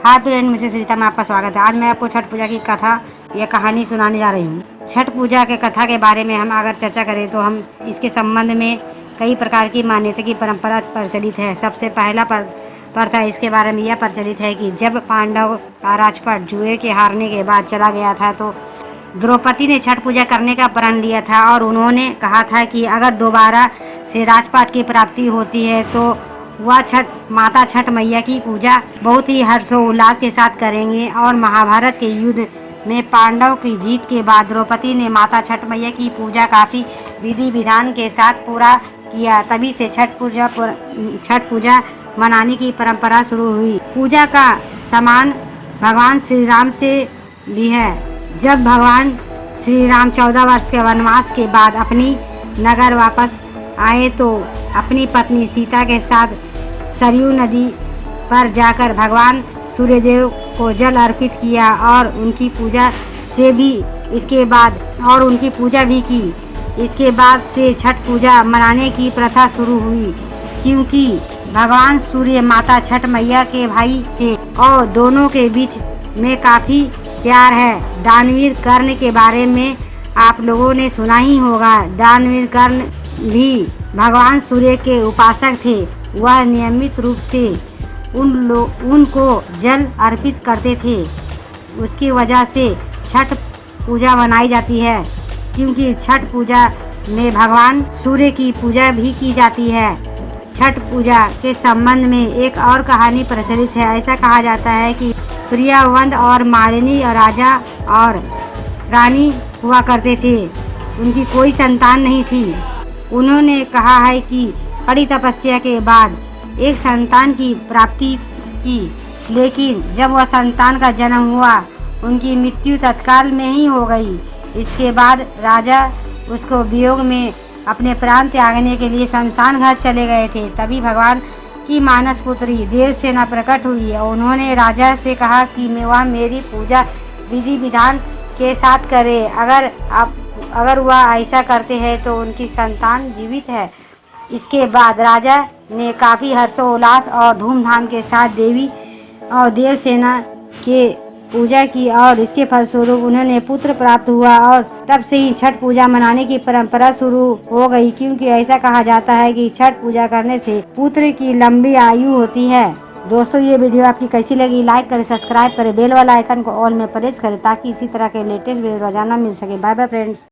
Hi friend, Mrs Rita में आपका स्वागत है। आज मैं आपको छठ पूजा की कथा या कहानी सुनाने जा रही हूँ। छठ पूजा के कथा के बारे में हम अगर चर्चा करें तो हम इसके संबंध में कई प्रकार की मान्यता की परंपरा प्रचलित है। सबसे पहला प्रथा इसके बारे में यह प्रचलित है कि जब पांडव का राजपाट जुए के हारने के बाद चला गया था तो द्रौपदी ने छठ पूजा करने का प्रण लिया था और उन्होंने कहा था कि अगर दोबारा से राजपाट की प्राप्ति होती है तो वह माता छठ मैया की पूजा बहुत ही हर्षोल्लास के साथ करेंगे। और महाभारत के युद्ध में पांडव की जीत के बाद द्रौपदी ने माता छठ मैया की पूजा काफी विधि विधान के साथ पूरा किया। तभी से छठ पूजा मनाने की परंपरा शुरू हुई। पूजा का समान भगवान श्री राम से भी है। जब भगवान श्री राम 14 वर्ष के वनवास के बाद अपनी नगर वापस आए तो अपनी पत्नी सीता के साथ सरयू नदी पर जाकर भगवान सूर्यदेव को जल अर्पित किया और उनकी पूजा भी की। इसके बाद से छठ पूजा मनाने की प्रथा शुरू हुई, क्योंकि भगवान सूर्य माता छठ मैया के भाई थे और दोनों के बीच में काफी प्यार है। दानवीर कर्ण के बारे में आप लोगों ने सुना ही होगा। दानवीर कर्ण भी भगवान सूर्य के उपासक थे। वह नियमित रूप से उनको जल अर्पित करते थे। उसकी वजह से छठ पूजा मनाई जाती है, क्योंकि छठ पूजा में भगवान सूर्य की पूजा भी की जाती है। छठ पूजा के संबंध में एक और कहानी प्रचलित है। ऐसा कहा जाता है कि प्रियवंत और मालिनी राजा और रानी हुआ करते थे। उनकी कोई संतान नहीं थी। उन्होंने कहा है कि कड़ी तपस्या के बाद एक संतान की प्राप्ति की, लेकिन जब वह संतान का जन्म हुआ उनकी मृत्यु तत्काल में ही हो गई। इसके बाद राजा उसको वियोग में अपने प्राण त्यागने के लिए शमशान घाट चले गए थे। तभी भगवान की मानस पुत्री देवसेना प्रकट हुई और उन्होंने राजा से कहा कि वह मेरी पूजा विधि विधान के साथ करे। अगर वह ऐसा करते हैं तो उनकी संतान जीवित है। इसके बाद राजा ने काफ़ी हर्षोल्लास और धूमधाम के साथ देवी और देवसेना के पूजा की और इसके फलस्वरूप उन्हें पुत्र प्राप्त हुआ। और तब से ही छठ पूजा मनाने की परंपरा शुरू हो गई, क्योंकि ऐसा कहा जाता है कि छठ पूजा करने से पुत्र की लंबी आयु होती है। दोस्तों, ये वीडियो आपकी कैसी लगी? लाइक करें, सब्सक्राइब करें, बेल वाला आइकन को ऑल में प्रेस करें ताकि इसी तरह के लेटेस्ट वीडियो रोजाना मिल सके। Bye bye friends.